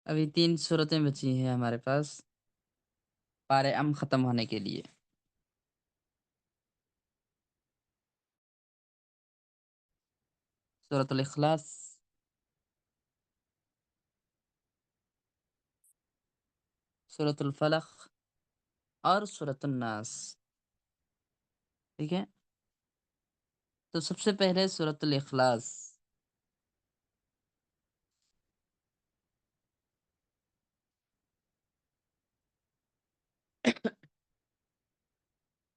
ابھی 3 صورتیں بچی ہیں ہمارے پاس پارے ختم ہونے کے لیے۔ سورۃ الاخلاص، سورۃ الفلق اور سورۃ الناس، ٹھیک ہے؟ تو سب سے پہلے سورۃ الاخلاص۔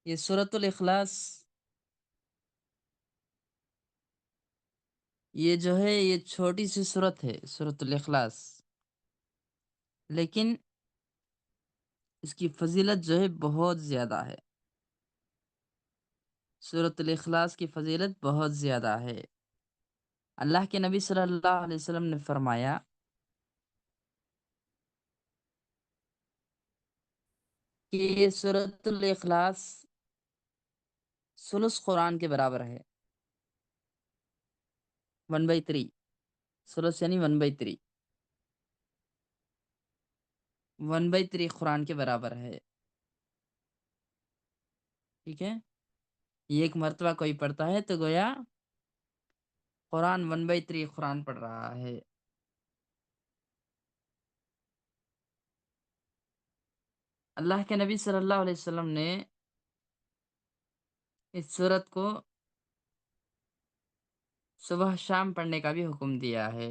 یہ سورۃ الاخلاص یہ جو ہے یہ چھوٹی سی سورت ہے سورۃ الاخلاص، لیکن اس کی فضیلت جو ہے بہت زیادہ ہے۔ سورۃ الاخلاص کی فضیلت بہت زیادہ ہے۔ اللہ کے نبی صلی اللہ علیہ وسلم نے فرمایا کہ یہ سورۃ الاخلاص ثلث قرآن کے برابر ہے، 1/3۔ ثلث یعنی 1/3، 1/3 قرآن کے برابر ہے، ٹھیک ہے؟ یہ ایک مرتبہ کوئی پڑھتا ہے تو گویا قرآن 1/3 قرآن پڑھ رہا ہے۔ اللہ کے نبی صلی اللہ علیہ وسلم نے اس سورت کو صبح شام پڑھنے کا بھی حکم دیا ہے،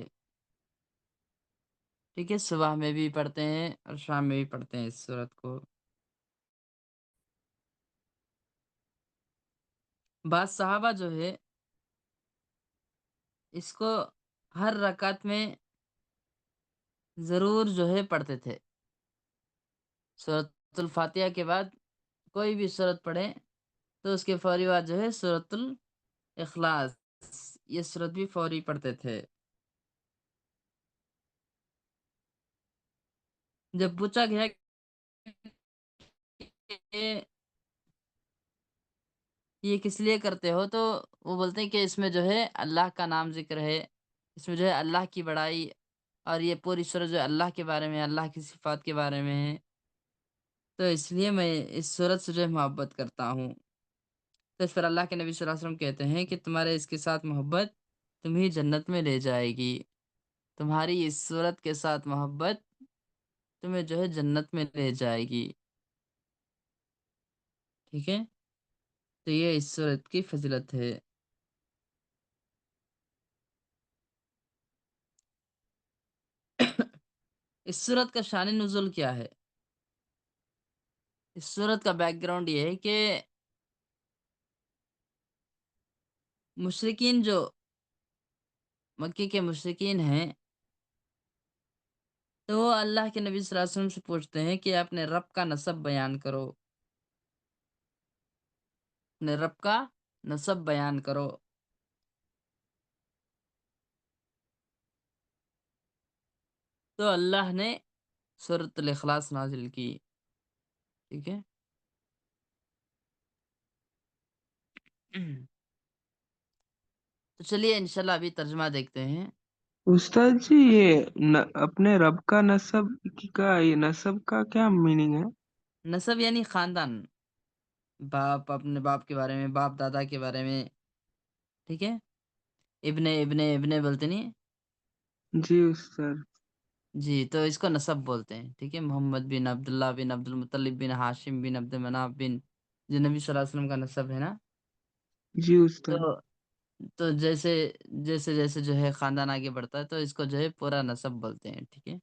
ٹھیک ہے؟ صبح میں بھی پڑھتے ہیں اور شام میں بھی پڑھتے ہیں اس سورت کو۔ بعض صحابہ جو ہے اس کو ہر رکعت میں ضرور جو ہے پڑھتے تھے۔ سورۃ الفاتحہ کے بعد کوئی بھی سورت پڑھے تو اس کے فوری بعد جو ہے سورۃ الاخلاص، یہ سورت بھی فوری پڑھتے تھے۔ جب پوچھا گیا کہ یہ کس لیے کرتے ہو تو وہ بولتے ہیں کہ اس میں جو ہے اللہ کا نام ذکر ہے، اس میں جو ہے اللہ کی بڑائی، اور یہ پوری سورت جو ہے اللہ کے بارے میں، اللہ کی صفات کے بارے میں ہے، تو اس لیے میں اس سورت سے جو ہے محبت کرتا ہوں۔ تو اس پر اللہ کے نبی صلی اللہ علیہ وسلم کہتے ہیں کہ تمہارے اس کے ساتھ محبت تمہیں جنت میں لے جائے گی، تمہاری اس سورت کے ساتھ محبت تمہیں جو ہے جنت میں لے جائے گی، ٹھیک ہے؟ تو یہ اس سورت کی فضیلت ہے۔ اس سورت کا شان نزول کیا ہے؟ اس سورت کا بیک گراؤنڈ یہ ہے کہ مشرکین جو مکی کے مشرکین ہیں تو وہ اللہ کے نبی صلی اللہ علیہ وسلم سے پوچھتے ہیں کہ اپنے رب کا نسب بیان کرو، اپنے رب کا نسب بیان کرو۔ تو اللہ نے سورۃ الاخلاص نازل کی، ٹھیک ہے؟ تو چلیے انشاءاللہ ابھی ترجمہ دیکھتے ہیں۔ استاد جی یہ اپنے رب کا نسب یہ نسب کا کیا میننگ ہے؟ نسب یعنی خاندان، باپ اپنے باپ کے بارے میں، باپ دادا کے بارے میں، ٹھیک ہے؟ ابن ابن ابن بولتے نہیں؟ جی استاد۔ جی، تو اس کو نسب بولتے ہیں، ٹھیک ہے؟ محمد بن عبداللہ بن عبد المطلب بن ہاشم بن عبد مناف بن، جو نبی صلی اللہ علیہ وسلم کا نسب ہے نا، جی استاد۔ تو تو جیسے جیسے جیسے جو ہے خاندان آگے بڑھتا ہے تو اس کو جو ہے پورا نسب بولتے ہیں، ٹھیک ہے؟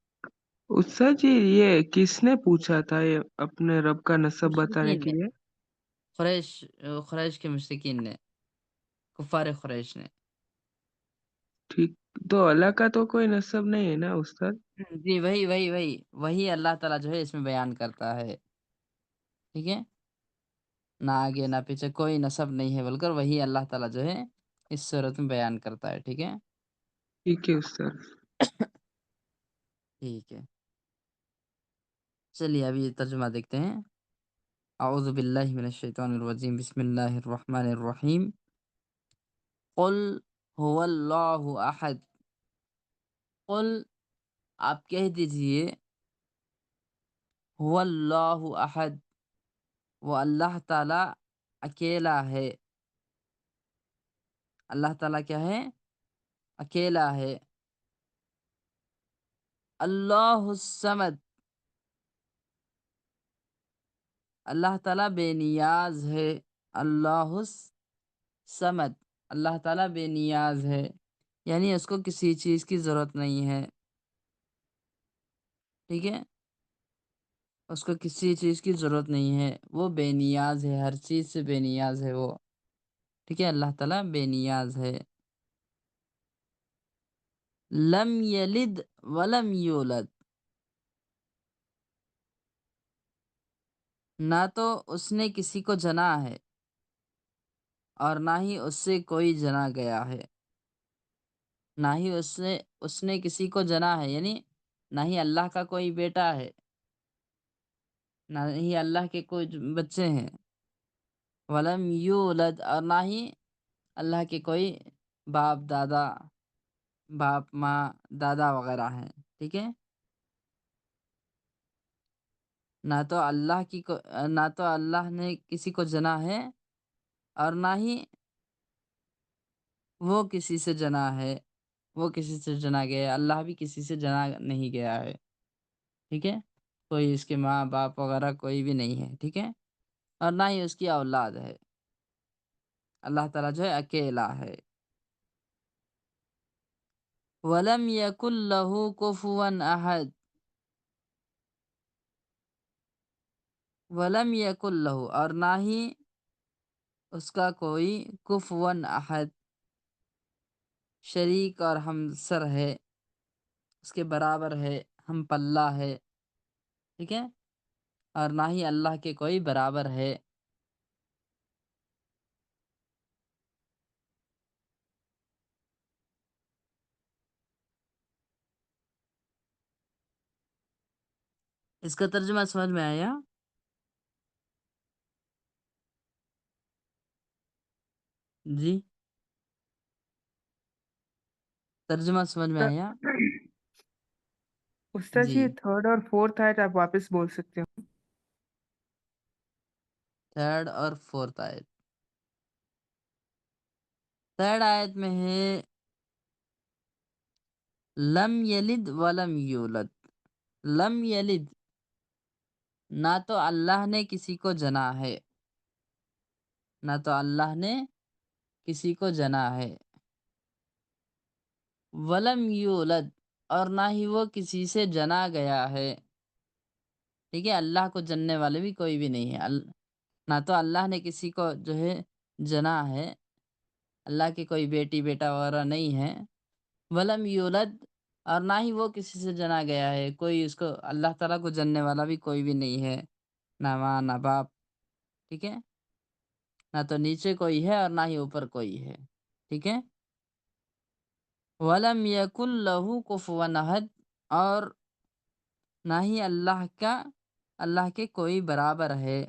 استاد جی یہ کس نے پوچھا تھا یہ اپنے رب کا نسب بتانے مشرکین کے نے، لیے؟ قریش، قریش کے مشرکین نے، کفار قریش نے۔ ٹھیک، تو اللہ کا تو کوئی نسب نہیں ہے نا استاد؟ جی وہی اللہ تعالیٰ جو ہے اس میں بیان کرتا ہے، ٹھیک ہے؟ نہ آگے نہ پیچھے کوئی نسب نہیں ہے، بول کر وہی اللہ تعالیٰ جو ہے اس صورت میں بیان کرتا ہے، ٹھیک ہے؟ ٹھیک ہے استاد۔ ٹھیک ہے، چلیے ابھی یہ ترجمہ دیکھتے ہیں۔ اعوذ باللہ من الشیطان الرجیم، بسم اللہ الرحمن الرحیم۔ قل هو اللہ احد، قل آپ کہہ دیجئے هو اللہ احد، وہ اللہ تعالیٰ اکیلا ہے۔ اللہ تعالیٰ کیا ہے؟ اکیلا ہے۔ اللہ الصمد، اللہ تعالیٰ بے نیاز ہے۔ اللہ الصمد، اللہ تعالیٰ بے نیاز ہے، یعنی اس کو کسی چیز کی ضرورت نہیں ہے، ٹھیک ہے؟ اس کو کسی چیز کی ضرورت نہیں ہے، وہ بے نیاز ہے، ہر چیز سے بے نیاز ہے وہ، ٹھیک ہے؟ اللہ تعالیٰ بے نیاز ہے۔ لم یلد ولم یولد، نہ تو اس نے کسی کو جنا ہے اور نہ ہی اس سے کوئی جنا گیا ہے، نہ ہی اس نے کسی کو جنا ہے، یعنی نہ ہی اللہ کا کوئی بیٹا ہے، نہ ہی اللہ کے کوئی بچے ہیں، ولم یولد، اور نہ ہی اللہ کے کوئی باپ ماں دادا وغیرہ ہیں، ٹھیک ہے؟ نہ تو اللہ نے کسی کو جنا ہے اور نہ ہی وہ کسی سے جنا ہے، وہ کسی سے جنا گیا ہے، اللہ بھی کسی سے جنا نہیں گیا ہے، ٹھیک ہے؟ کوئی اس کے ماں باپ وغیرہ کوئی بھی نہیں ہے، ٹھیک ہے؟ اور نہ ہی اس کی اولاد ہے، اللہ تعالیٰ جو ہے اکیلا ہے۔ وَلَمْ يَكُنْ لَهُ كُفُوًا أَحَدٌ، وَلَمْ يَكُنْ لَهُ، اور نہ ہی اس کا کوئی کفواً احد، شریک اور ہمسر ہے، اس کے برابر ہے، ہم پلہ ہے، ٹھیک ہے؟ اور نہ ہی اللہ کے کوئی برابر ہے۔ اس کا ترجمہ سمجھ میں آیا؟ جی، ترجمہ سمجھ میں آیا؟ استاد جی، جی تھرڈ اور فورتھ آیت آپ واپس بول سکتے ہو؟ تھرڈ اور فورتھ آیت، تھرڈ آیت میں ہے لم یلد ولم یولد، لم یلد، نہ تو اللہ نے کسی کو جنا ہے، نہ تو اللہ نے کسی کو جنا ہے، ولم یولد، اور نہ ہی وہ کسی سے جنا گیا ہے، ٹھیک ہے؟ اللہ کو جننے والے بھی کوئی بھی نہیں ہے، نہ تو اللہ نے کسی کو جو ہے جنا ہے، اللہ کی کوئی بیٹی بیٹا وغیرہ نہیں ہے، ولم یولد، اور نہ ہی وہ کسی سے جنا گیا ہے، کوئی اس کو اللہ تعالیٰ کو جننے والا بھی کوئی بھی نہیں ہے، نہ ماں نہ باپ، ٹھیک ہے؟ نہ تو نیچے کوئی ہے اور نہ ہی اوپر کوئی ہے، ٹھیک ہے؟ وَلَمْ يَكُنْ لَهُ كُفُوًا أَحَدٌ، اور نہ ہی اللہ کے کوئی برابر ہے،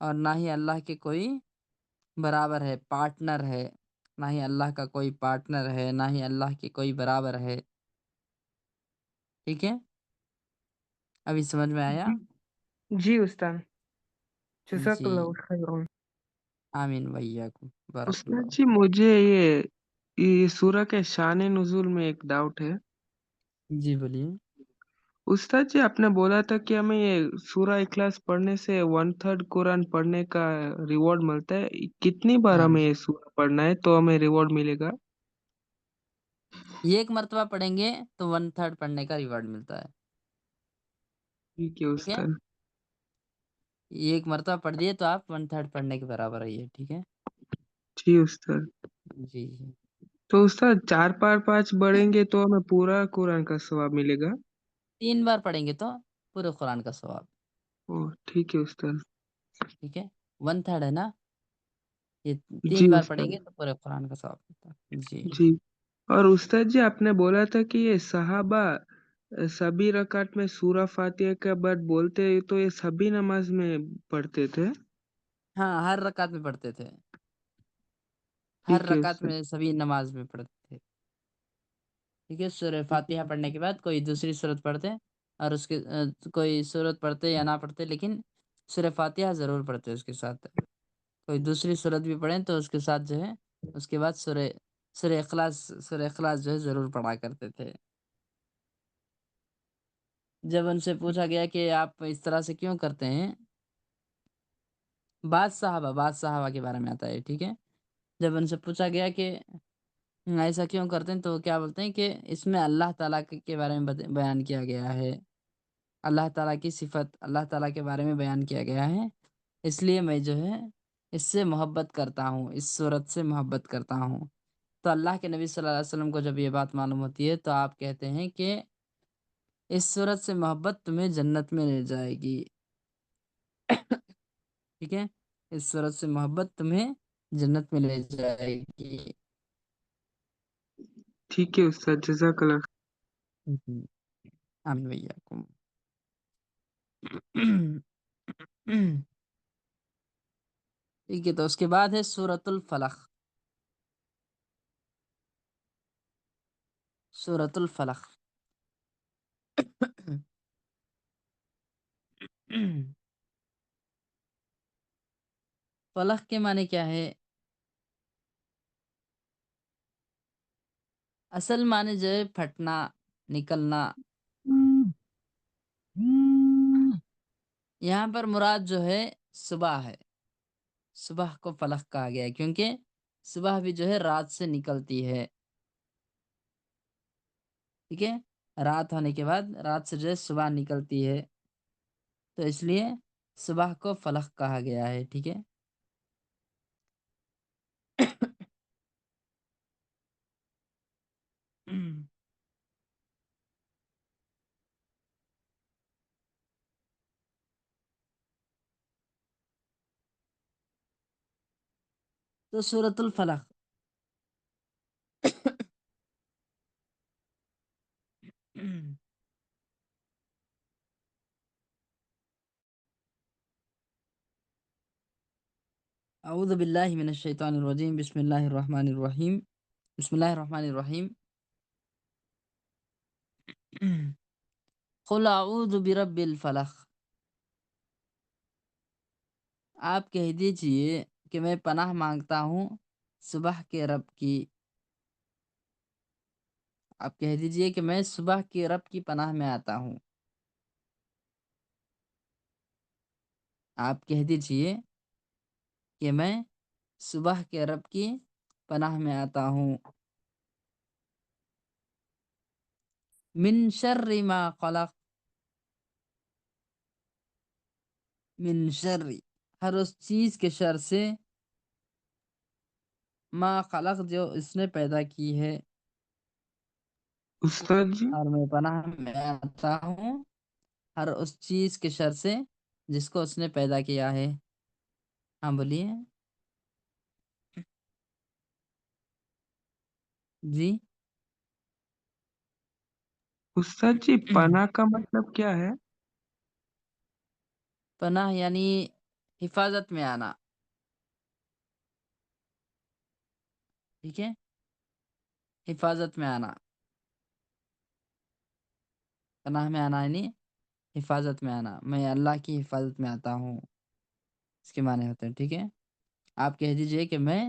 اور نہ ہی اللہ کے کوئی برابر ہے، پارٹنر ہے، نہ ہی اللہ کا کوئی پارٹنر ہے، نہ ہی اللہ کے کوئی برابر ہے، ٹھیک ہے؟ ابھی سمجھ میں آیا؟ جی استاد، جزاک جی، اللہ خیر۔ آمین ویاکم، بارک استاد اللہ۔ جی مجھے یہ سورہ کے شان نزول میں ایک ڈاؤٹ ہے۔ جی بولیے۔ استاد جی آپ نے بولا تھا کہ ہمیں یہ سورہ اخلاص پڑھنے سے 1/3 قرآن پڑھنے کا ریوارڈ ملتا ہے، کتنی بار ہاں ہمیں جی، یہ سورہ پڑھنا ہے تو ہمیں ریوارڈ ملے گا؟ یہ ایک مرتبہ پڑھیں گے تو 1/3 پڑھنے کا ریوارڈ ملتا ہے، ٹھیک ہے ٹھیک ہے؟ استاد۔ یہ ایک مرتبہ پڑھ دیے تو آپ 1/3 پڑھنے کے برابر ہے یہ، ٹھیک ہے؟ جی استاد۔ جی جی، تو استاد 4 5 بڑھیں گے تو ہمیں پورا قرآن کا ثواب ملے گا؟ 3 بار پڑھیں گے تو پورے قرآن کا ثواب، او ٹھیک ہے استاد۔ ٹھیک ہے؟ 1/3 ہے نا، یہ جی 3 بار پڑھیں استاد۔ گے تو پورے قرآن کا ثواب ملتا ہے۔ جی، جی، اور استاد جی آپ نے بولا تھا کہ یہ صحابہ سبھی رکعت میں سورہ فاتحہ کے بعد بولتے تو یہ سبھی نماز میں پڑھتے تھے؟ ہاں، ہر رکعت میں پڑھتے تھے، ہر ٹھیک ہے رکعت استاد۔ میں سبھی نماز میں پڑھتے تھے۔ ٹھیک ہے، سورہ فاتحہ پڑھنے کے بعد کوئی دوسری سورت پڑھتے اور اس کے کوئی سورت پڑھتے یا نہ پڑھتے، لیکن سورہ فاتحہ ضرور پڑھتے اس کے ساتھ۔ کوئی دوسری سورت بھی پڑھیں تو اس کے ساتھ جو ہے اس کے بعد سورہ اخلاص جو ہے ضرور پڑھا کرتے تھے۔ جب ان سے پوچھا گیا کہ آپ اس طرح سے کیوں کرتے ہیں، بعض صحابہ کے بارے میں آتا ہے، ٹھیک ہے، جب ان سے پوچھا گیا کہ ایسا کیوں کرتے ہیں تو وہ کیا بولتے ہیں کہ اس میں اللہ تعالیٰ کے بارے میں بیان کیا گیا ہے، اللہ تعالیٰ کی صفت اللہ تعالیٰ کے بارے میں بیان کیا گیا ہے، اس لیے میں جو ہے اس سے محبت کرتا ہوں، اس صورت سے محبت کرتا ہوں۔ تو اللہ کے نبی صلی اللہ علیہ وسلم کو جب یہ بات معلوم ہوتی ہے تو آپ کہتے ہیں کہ اس صورت سے محبت تمہیں جنت میں لے جائے گی، ٹھیک ہے، اس صورت سے محبت تمہیں جنت میں لے جائے گی۔ ٹھیک ہے استاد، جزاک اللہ۔ آمین وإياكم۔ ٹھیک ہے، تو اس کے بعد ہے سورۃ الفلق۔ سورۃ الفلق فلق کے معنی کیا ہے؟ اصل معنی جو ہے پھٹنا، نکلنا۔ یہاں پر مراد جو ہے صبح ہے، صبح کو فلق کہا گیا ہے کیونکہ صبح بھی جو ہے رات سے نکلتی ہے، ٹھیک ہے، رات ہونے کے بعد رات سے جو ہے صبح نکلتی ہے، تو اس لیے صبح کو فلق کہا گیا ہے، ٹھیک ہے۔ تو سورۃ الفلق اعوذ باللہ من الشیطان الرجیم، بسم اللہ الرحمن الرحیم، بسم اللہ الرحمن الرحیم۔ قل اعوذ برب الفلق، آپ کہہ دیجئے کہ میں پناہ مانگتا ہوں صبح کے رب کی، آپ کہہ دیجئے کہ میں صبح کے رب کی پناہ میں آتا ہوں، آپ کہہ دیجئے کہ میں صبح کے رب کی پناہ میں آتا ہوں، من شر ما خلق، من شر ہر اس چیز کے شر سے، ما خلق جو اس نے پیدا کی ہے، استاد جی، اور میں پناہ میں آتا ہوں ہر اس چیز کے شر سے جس کو اس نے پیدا کیا ہے۔ ہاں بولیے جی۔ استاد جی پناہ کا مطلب کیا ہے؟ پناہ یعنی حفاظت میں آنا، ٹھیک ہے، حفاظت میں آنا، پناہ میں آنا یعنی حفاظت میں آنا، میں اللہ کی حفاظت میں آتا ہوں، اس کے معنی ہوتے ہیں، ٹھیک ہے۔ آپ کہہ دیجئے کہ میں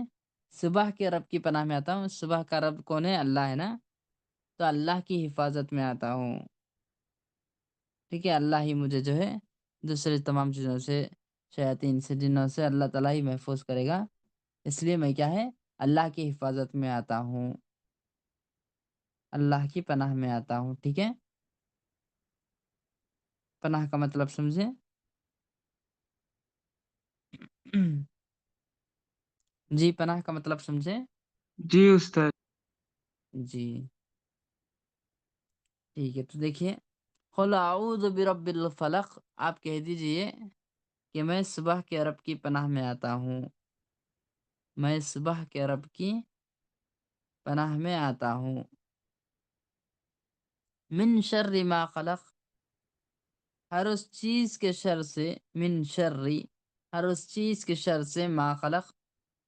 صبح کے رب کی پناہ میں آتا ہوں، صبح کا رب کون ہے؟ اللہ ہے نا، تو اللہ کی حفاظت میں آتا ہوں، ٹھیک ہے، اللہ ہی مجھے جو ہے دوسرے تمام چیزوں سے، شیاطین سے، جنوں سے اللہ تعالیٰ ہی محفوظ کرے گا، اس لیے میں کیا ہے اللہ کی حفاظت میں آتا ہوں، اللہ کی پناہ میں آتا ہوں، ٹھیک ہے۔ پناہ کا مطلب سمجھیں؟ جی، پناہ کا مطلب سمجھیں؟ جی استاد۔ جی ٹھیک ہے، تو دیکھیے، قل اعوذ برب الفلق، آپ کہہ دیجئے کہ میں صبح کے رب کی پناہ میں آتا ہوں، میں صبح کے رب کی پناہ میں آتا ہوں، من شر ما خلق، ہر اس چیز کے شر سے، من شرری ہر اس چیز کے شر سے، ما خلق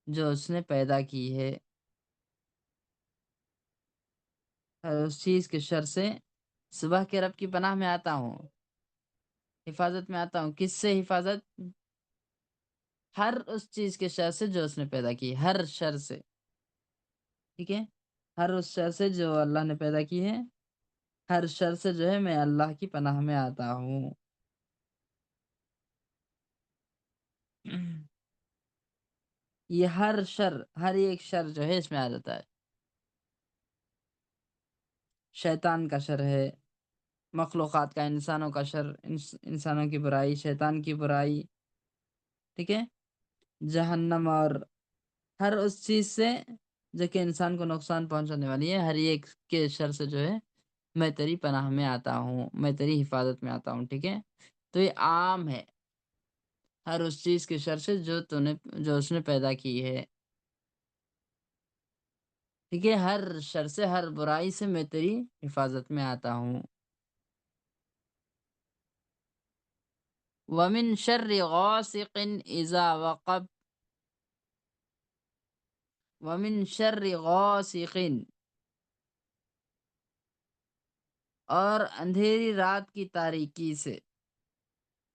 جو اس نے پیدا کی ہے، हर उस चीज़ के शर से सुबह के रब की पनाह में आता हूँ, हिफ़ाज़त में आता हूँ। किससे हिफ़ाज़त? हर उस चीज़ के शर से जो उसने पैदा की है, हर शर से, ठीक है? हर उस शर से जो अल्लाह ने पैदा की है, हर शर से जो है मैं अल्लाह की पनाह में आता हूँ। ये हर शर, हर एक शर जो है इसमें आ जाता है। शैतान का शर है, मखलूक़ात का, इंसानों का शर, इंसानों की बुराई, शैतान की बुराई, ठीक है? जहन्नम और हर उस चीज़ से जो कि इंसान को नुकसान पहुँचाने वाली है, हर एक के शर से जो है मैं तेरी पनाह में आता हूँ, मैं तेरी हिफ़ाज़त में आता हूँ, ठीक है? तो ये आम है, हर उस चीज़ के शर से जो उसने पैदा की है, ठीक है? हर शर से, हर बुराई से मैं तेरी हिफ़ाज़त में आता हूँ। वमिन शर्रि गासिक़िन इज़ा वक़ब वमिन शर्रि गासिक़िन और अंधेरी रात की तारीकी से,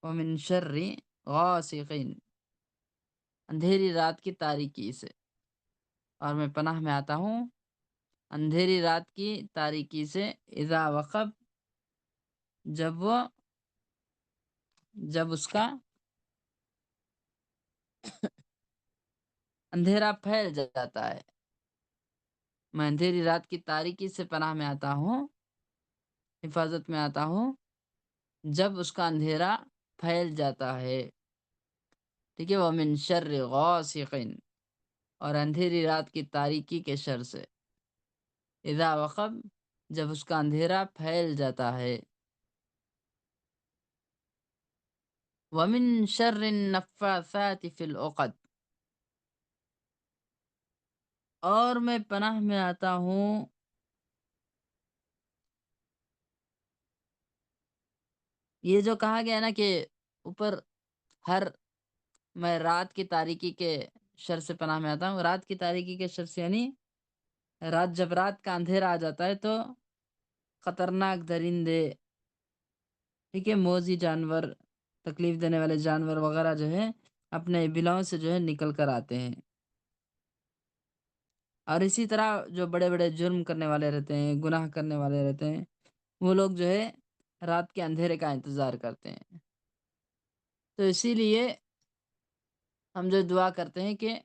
वमिन शर्रि गासिक़िन अंधेरी रात की तारीकी से, और मैं पनाह में आता हूँ अंधेरी रात की तारीकी से, इज़ा वक़ब जब वो जब उसका अंधेरा फैल जाता है। मैं अंधेरी रात की तारीकी से पनाह में आता हूँ, हिफ़ाज़त में आता हूँ, जब उसका अंधेरा फैल जाता है, ठीक है? वमिन शर्रि गासिक़िन और अंधेरी रात की तारीकी के शर से, इज़ा वक़ब जब उसका अंधेरा फैल जाता है। वमिन शर्रिन नफ़्फ़ासाति फ़िल उक़द और मैं पनाह में आता हूँ ये जो कहा गया है ना कि ऊपर हर मैं रात की तारीकी के शर से पनाह में आता हूँ। रात की तारीकी के शर से यानी जब रात का अंधेरा आ जाता है तो खतरनाक दरिंदे, ठीक है, मौजी जानवर, तकलीफ देने वाले जानवर वगैरह जो है अपने बिलों से जो है निकल कर आते हैं। और इसी तरह जो बड़े-बड़े जुर्म करने वाले रहते हैं, गुनाह करने वाले रहते हैं, वो लोग जो है रात के अंधेरे का इंतज़ार करते हैं। तो इसीलिए हम जो दुआ करते हैं कि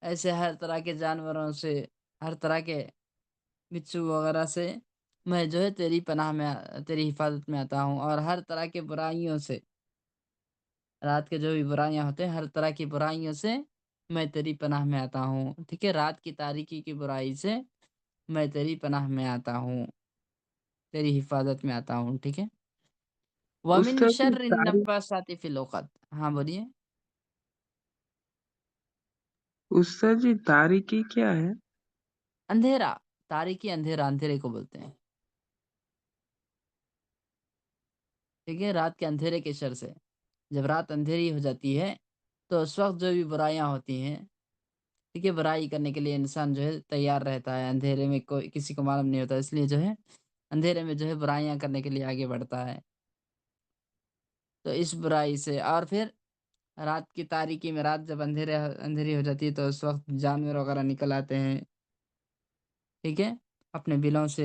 ऐसे हर तरह के जानवरों से, हर तरह के बिच्छू वगैरह से मैं जो है तेरी हिफ़ाज़त में आता हूँ और हर तरह की बुराइयों से, रात के जो भी बुराइयाँ होते हैं, हर तरह की बुराइयों से मैं तेरी पनाह में आता हूँ, ठीक है? रात की तारीकी की बुराई से मैं तेरी पनाह में आता हूँ, तेरी हिफ़ाज़त में आता हूँ, ठीक है? वमिन उस्ताद जी शर्रिन नफ़्फ़ासाति फ़िल उक़द हाँ, बोलिए? उस्ताद जी तारीकी क्या है? अंधेरा, तारीकी अंधेरा, अंधेरे को बोलते हैं, ठीक है? रात के अंधेरे के शर से। जब रात अंधेरी हो जाती है, तो उस वक़्त जो भी बुराइयाँ होती हैं, ठीक है? बुराई करने के लिए इंसान जो है तैयार रहता है, अंधेरे में कोई किसी को मालूम नहीं होता, इसलिए जो है अंधेरे में जो है बुराइयाँ करने के लिए आगे बढ़ता है। तो इस बुराई से और फिर रात की तारीकी में रात जब अंधेरी हो जाती है, तो उस वक़्त जानवर वग़ैरह निकल आते हैं, ठीक है? अपने बिलों से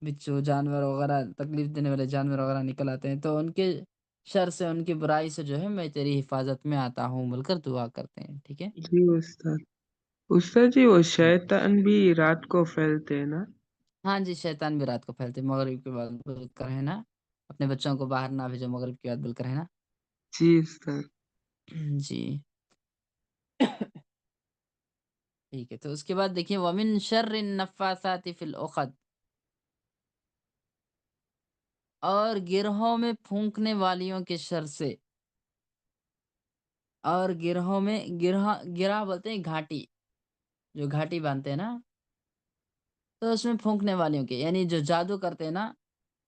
बिच्छू, जानवर वग़ैरह, तकलीफ़ देने वाले जानवर वग़ैरह निकल आते हैं, तो उनके शर से, उनकी बुराई से जो है मैं तेरी हिफ़ाज़त में आता हूँ बोलकर दुआ करते हैं, ठीक है? जी उस्ताद। उस्ताद जी वो जी। शैतान भी रात को फैलते हैं ना? हाँ जी, शैतान भी रात को फैलते हैं, मगरिब के बाद बोलकर है ना, अपने बच्चों को बाहर ना भेजो मगरिब के बाद बोलकर है ना? जी उस्ताद। जी। ठीक है, तो उसके बाद देखिए वमिन शर्रिन नफ़्फ़ासाति फ़िल उक़द और गिरहों में फूँकने वालियों के शर से और गिरहों में गिरह बोलते हैं घाटी, जो घाटी बाँधते हैं ना, तो उसमें फूँकने वालियों के यानी जो जादू करते हैं ना,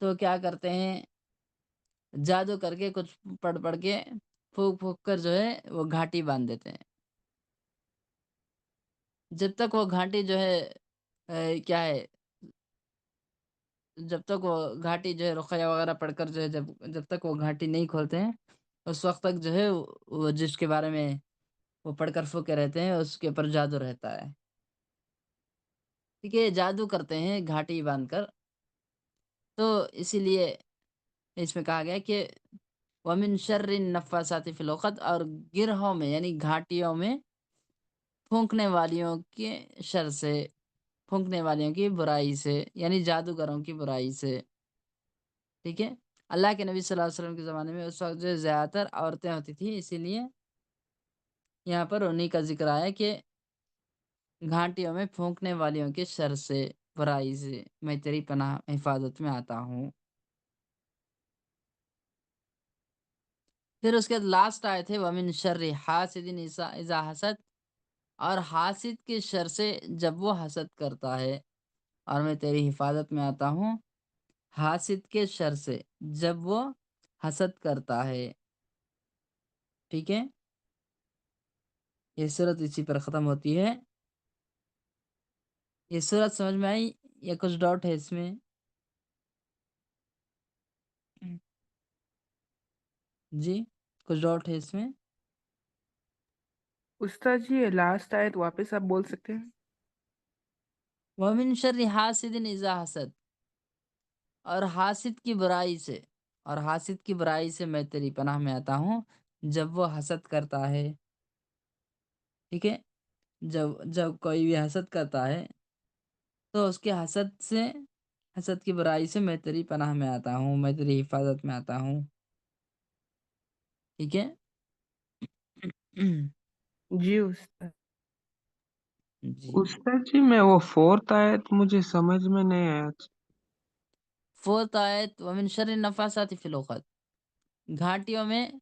तो क्या करते हैं, जादू करके कुछ पढ़-पढ़ के, फूँक-फूँक कर जो है वो घाटी बाँध देते हैं। जब तक वो घाटी जो है क्या है जब तक वो घाटी जो है रुक़या वग़ैरह पढ़कर जो है जब जब तक वो घाटी नहीं खोलते हैं, उस वक़्त तक जो है वो जिसके बारे में वो पढ़कर फूँके रहते हैं, उसके ऊपर जादू रहता है। ठीक है? जादू करते हैं घाटी बाँधकर, तो इसीलिए इसमें कहा गया है कि वमिन शर्रिन नफ़्फ़ासाति फ़िल उक़द और गिरहों में यानी घाटियों में फूँकने वालियों के शर से, फूँकने वालियों की बुराई से यानी जादूगरों की बुराई से, ठीक है? अल्लाह के नबी सल्लल्लाहु अलैहि वसल्लम के ज़माने में उस वक़्त जो है ज़्यादातर औरतें होती थी, इसीलिए यहाँ पर उन्हीं का ज़िक्र आया कि घाटियों में फूँकने वालियों के शर से, बुराई से, मैं तेरी पनाह हिफ़ाज़त में आता हूँ। फिर उसके बाद लास्ट आए थे वमिन शर्रि हासिदिन इज़ा हसद और हासिद के शर से जब वो हसद करता है और मैं तेरी हिफ़ाज़त में आता हूँ, हासिद के शर से जब वो हसद करता है, ठीक है? ये सूरत इसी पर ख़त्म होती है। ये सूरत समझ में आई या कुछ डाउट है इसमें? जी, कुछ डाउट है इसमें? उस्ताद जी ये लास्ट आयत वापस आप बोल सकते हैं? वमिन शर्रि हासिदिन इज़ा हसद और हासिद की बुराई से और हासिद की बुराई से मैं तेरी पनाह में आता हूँ, जब वो हसद करता है, ठीक है? जब जब कोई भी हसद करता है, तो उसके हसद की बुराई से मैं तेरी पनाह में आता हूँ, मैं तेरी हिफ़ाज़त में आता हूँ, ठीक है? जी उस्ताद। जी। उस्ताद जी मैं वो 4th आयत मुझे समझ में नहीं आया। 4th आयत वमिन शर्रि नफ़्फ़ासाति फ़िल उक़द घाटियों में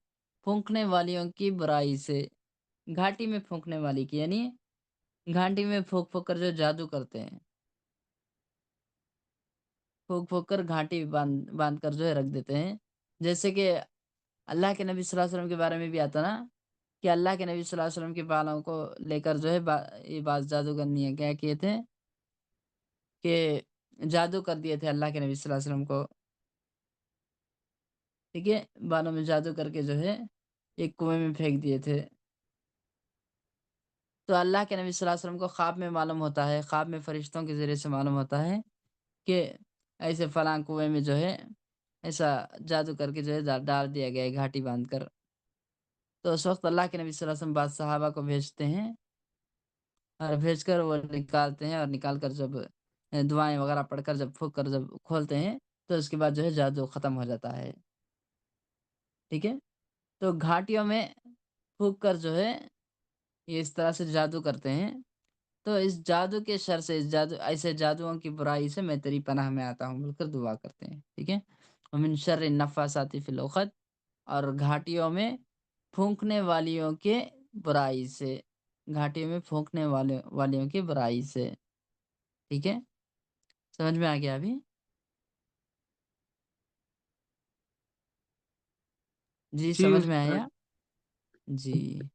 फूँकने वालियों की बुराई से, घाटी में फूँकने वाली की यानी घाटी में फूँक-फूँक कर जो जादू करते हैं, फूँक-फूँक कर घाटी बाँध बाँध कर जो है रख देते हैं। जैसे कि अल्लाह के नबी सल्लल्लाहु अलैहि वसल्लम के बारे में भी आता ना कि अल्लाह के नबी सल्लल्लाहु अलैहि वसल्लम के बालों को लेकर जो है ये बात जादूगरनी है, क्या किए थे कि जादू कर दिए थे अल्लाह के नबी सल्लल्लाहु अलैहि वसल्लम को, ठीक है? बालों में जादू करके जो है एक कुएँ में फेंक दिए थे। तो अल्लाह के नबी सल्लल्लाहु अलैहि वसल्लम को ख्वाब में मालूम होता है, ख्वाब में फरिश्तों के ज़रिए से मालूम होता है कि ऐसे फलाँ कुएँ में जो है ऐसा जादू करके जो है डाल दिया गया है घाटी बाँधकर। तो उस वक़्त अल्लाह के नबी सल्लल्लाहु अलैहि वसल्लम बाद सहाबा को भेजते हैं और भेजकर वो निकालते हैं और निकाल कर जब दुआएँ वग़ैरह पढ़कर जब फूँक कर जब खोलते हैं, तो उसके बाद जो है जादू ख़त्म हो जाता है। ठीक है? तो घाटियों में फूँक कर जो है ये इस तरह से जादू करते हैं। तो इस जादू के शर से इस जादू ऐसे जादुओं की बुराई से मैं तेरी पनाह में आता हूँ बोलकर दुआ करते हैं। ठीक है? और मिन शर्रि नफ़्फ़ासाति फ़िल उक़द और घाटियों में फूँकने वालियों के बुराई से, घाटियों में फूँकने वालियों की बुराई से। ठीक है? समझ में आ गया अभी? जी, जी समझ में उस्ताद। आया? जी।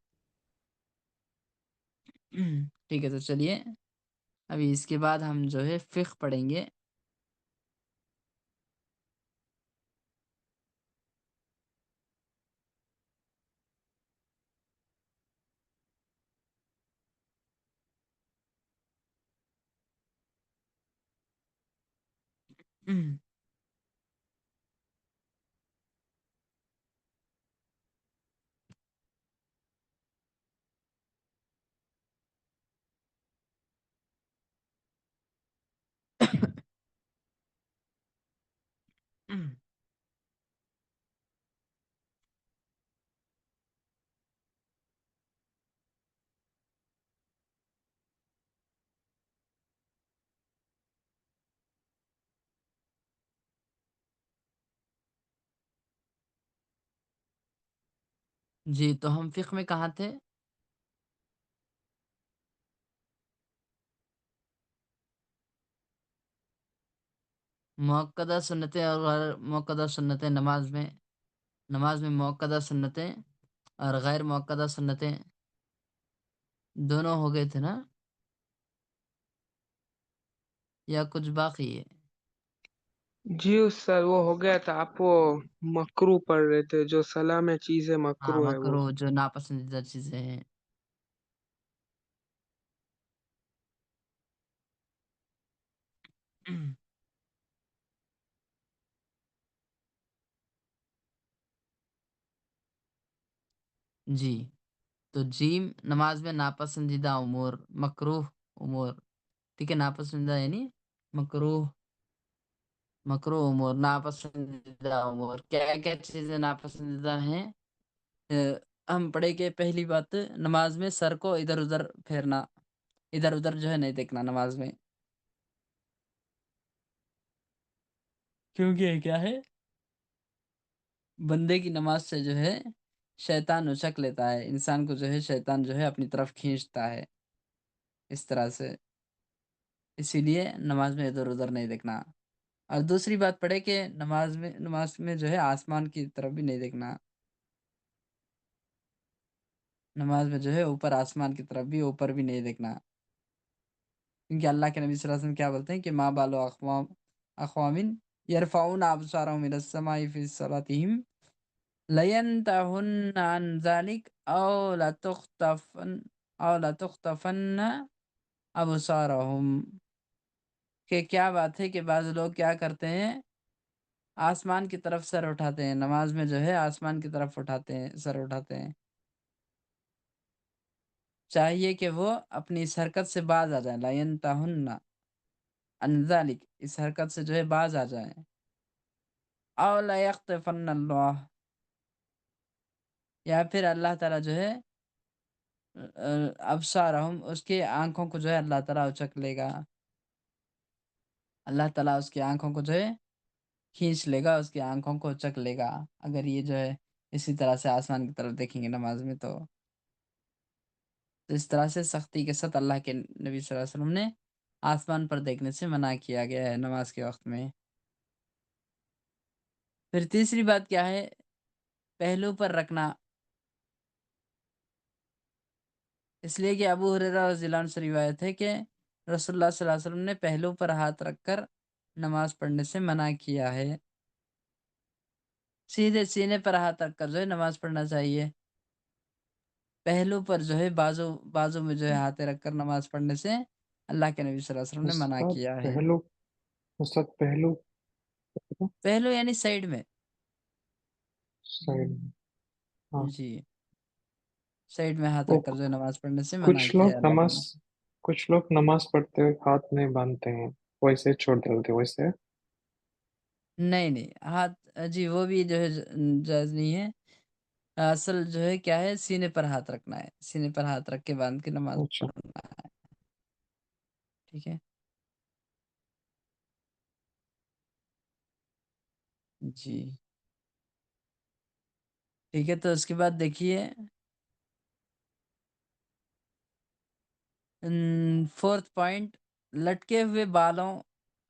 ठीक है, तो चलिए अभी इसके बाद हम जो है फ़िक़्ह पढ़ेंगे। जी, तो हम फ़िक़्ह में कहाँ थे? मुअक्कदा सुन्नतें और गैर मुअक्कदा सुन्नतें नमाज़ में मुअक्कदा सुन्नतें और गैर मुअक्कदा सुन्नतें दोनों हो गए थे ना? या कुछ बाकी है? जी उस्ताद, वो हो गया था। आप वो मकरू पढ़ रहे थे, जो सलाह में चीज़ें हाँ, मकरू है वो। मकरूह जो नापसंदीदा चीज़ें हैं। जी, तो जीम नमाज़ में नापसंदीदा उमूर, मकरूह उमूर, ठीक है? नापसंदीदा यानी मकरूह मकरूह उमूर, नापसंदीदा उमूर, क्या-क्या चीज़ें नापसंदीदा हैं? हम पढ़े कि पहली बात नमाज़ में सर को इधर-उधर फेरना, इधर-उधर जो है नहीं देखना नमाज़ में। क्योंकि ये क्या है, बंदे की नमाज़ से जो है शैतान उचक लेता है, इंसान को जो है शैतान जो है अपनी तरफ खींचता है, इस तरह से। इसीलिए नमाज़ में इधर-उधर नहीं देखना। और दूसरी बात पढ़े कि नमाज़ में जो है आसमान की तरफ भी नहीं देखना। नमाज़ में जो है ऊपर आसमान की तरफ भी ऊपर भी नहीं देखना। क्योंकि अल्लाह के नबी सल्लल्लाहु अलैहि वसल्लम क्या बोलते हैं कि मा बालु अक़वामिन यरफ़ऊना अबसारहुम इलस समाई फ़ी सलातिहिम लयंतहुन्ना अन ज़ालिक औ लतुख़्तफ़न्न अबसारहुम। कि क्या बात है कि बाज़ लोग क्या करते हैं, आसमान की तरफ सर उठाते हैं, नमाज़ में जो है आसमान की तरफ उठाते हैं, सर उठाते हैं। चाहिए कि वो अपनी इस हरकत से बाज़ आ जाएँ, ला यंतहुन्ना अन ज़ालिक, इस हरकत से जो है बाज़ आ जाएँ। औ ला यख्तिफ़न्ना अल्लाह, या फिर अल्लाह ताला जो है अब्सारहुम, उसकी आँखों को जो है अल्लाह ताला उचक लेगा। अल्लाह ताला उसकी आँखों को जो है खींच लेगा, उसकी आँखों को उचक लेगा, अगर ये जो है इसी तरह से आसमान की तरफ देखेंगे नमाज़ में तो। तो इस तरह से सख्ती के साथ अल्लाह के नबी सल्लल्लाहु अलैहि वसल्लम ने आसमान पर देखने से मना किया गया है नमाज के वक़्त में। फिर तीसरी बात क्या है? पहलू पर रखना, इसलिए कि अबू हुरैरा रज़ियल्लाहु अन्हु से रिवायत है कि रसूलुल्लाह सल्लल्लाहु अलैहि वसल्लम ने पहलू पर हाथ रखकर नमाज़ पढ़ने से मना किया है। सीधे सीने पर हाथ रखकर जो है नमाज़ पढ़ना चाहिए। पहलू पर जो है बाजू बाजू में जो है हाथे रखकर नमाज़ पढ़ने से अल्लाह के नबी सल्लल्लाहु अलैहि वसल्लम ने मना उस्ताद किया है। पहलू उस्ताद पहलू पहलू यानी साइड में। साइड में। हाँ। जी, साइड में हाथ वो रखकर जो है नमाज़ पढ़ने से मना कुछ किया लोग है अल्लाह के नमाज नबी। कुछ लोग नमाज पढ़ते हुए हाथ नहीं बांधते हैं, वैसे छोड़ देते वैसे। नहीं, नहीं, हाथ जी, वो भी जो है जायज़ नहीं है। असल जो है क्या है, सीने पर हाथ रखना है। सीने पर हाथ रख के बाँध के नमाज़ अच्छा। पढ़ना है। ठीक है? जी। ठीक है, तो उसके बाद देखिए 4th पॉइंट, लटके हुए बालों,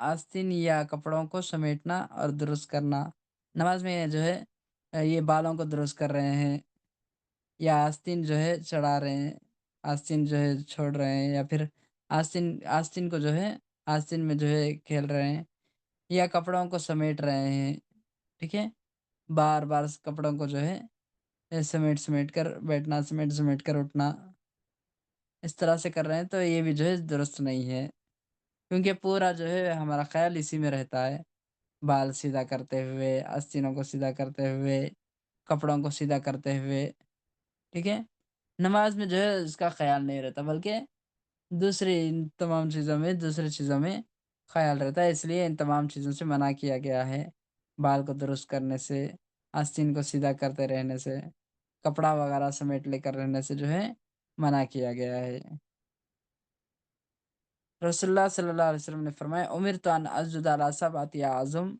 आस्तीन या कपड़ों को समेटना और दुरुस्त करना। नमाज़ में जो है ये बालों को दुरुस्त कर रहे हैं या आस्तीन जो है चढ़ा रहे हैं, आस्तीन जो है छोड़ रहे हैं, या फिर आस्तीन आस्तीन को जो है आस्तीन में जो है खेल रहे हैं, या कपड़ों को समेट रहे हैं, ठीक है? बार-बार कपड़ों को जो है समेट-समेट कर बैठना, समेट-समेट कर उठना, इस तरह से कर रहे हैं तो ये भी जो है दुरुस्त नहीं है। क्योंकि पूरा जो है हमारा ख़्याल इसी में रहता है, बाल सीधा करते हुए, आस्तीनों को सीधा करते हुए, कपड़ों को सीधा करते हुए, ठीक है? नमाज़ में जो है इसका ख़्याल नहीं रहता, बल्कि दूसरी इन तमाम चीज़ों में दूसरी चीज़ों में ख़्याल रहता है, इसलिए इन तमाम चीज़ों से मना किया गया है। बाल को दुरुस्त करने से, आस्तीन को सीधा करते रहने से, कपड़ा वग़ैरह समेट लेकर रहने से जो है मना किया गया है। रसूलुल्लाह सल्लल्लाहु अलैहि वसल्लम ने फरमाया, उमिरतु अन अस्जुदा अला सबअति अज़म,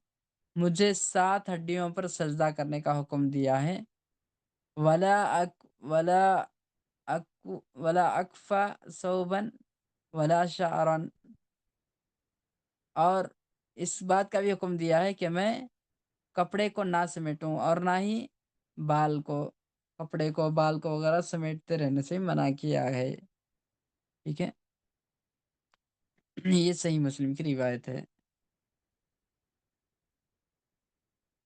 मुझे 7 हड्डियों पर सजदा करने का हुक्म दिया है। वला अक वला वला अकफ़ा सौबन वला शअरन, और इस बात का भी हुक्म दिया है कि मैं कपड़े को ना समेटूँ और ना ही बाल को, कपड़े को, बाल को वगैरह समेटते रहने से मना किया है। ठीक है? ये सही मुस्लिम की रिवायत है।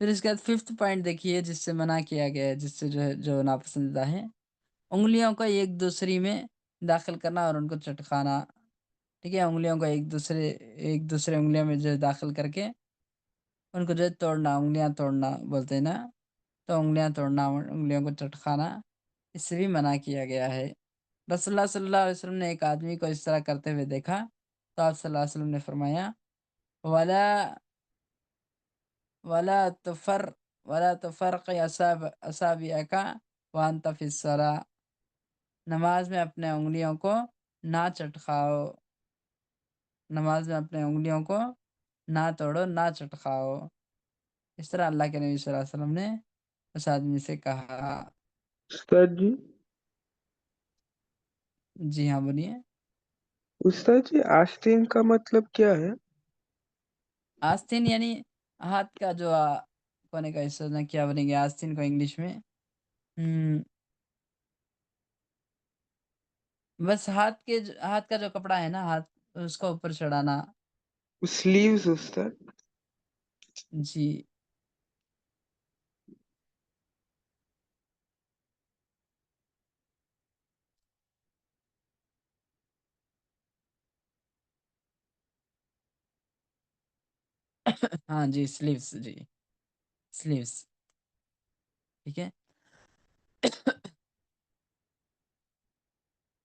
फिर इसके बाद 5th पॉइंट देखिए जिससे मना किया गया है, जिससे जो है जो नापसंदीदा है, उँगलियों को एक-दूसरी में दाखिल करना और उनको चटकाना, ठीक है? उँगलियों को एक-दूसरे उँगलियों में जो है दाखिल करके उनको जो है तोड़ना, उँगलियाँ तोड़ना बोलते हैं ना, तो उँगलियाँ तोड़ना, उँगलियों को चटकाना, इससे भी मना किया गया है। रसूलुल्लाह सल्लल्लाहु अलैहि वसल्लम ने एक आदमी को इस तरह करते हुए देखा, तो आप सल्लल्लाहु अलैहि वसल्लम ने फरमाया, "वला वला तुफर वला तुफर्रिक़ असाबिअका व अंत फ़ी अस्सलाह" नमाज़ में अपने उँगलियों को ना चटकाओ, नमाज़ में अपने उँगलियों को ना तोड़ो, ना चटकाओ। इस तरह अल्लाह के नबी सल्लल्लाहु अलैहि वसल्लम ने उस आदमी से कहा। उस्ताद जी, जी हाँ, बोलिए। उस्ताद जी, आस्तीन का मतलब क्या है? आस्तीन यानी हाथ का जो कोने का हिस्सा ना क्या बोलेंगे आस्तीन को इंग्लिश में? बस हाथ का जो कपड़ा है ना, हाथ उसको ऊपर चढ़ाना। स्लीव्स उस्ताद? जी। हाँ जी, स्लीव्स जी, स्लीव्स, ठीक है?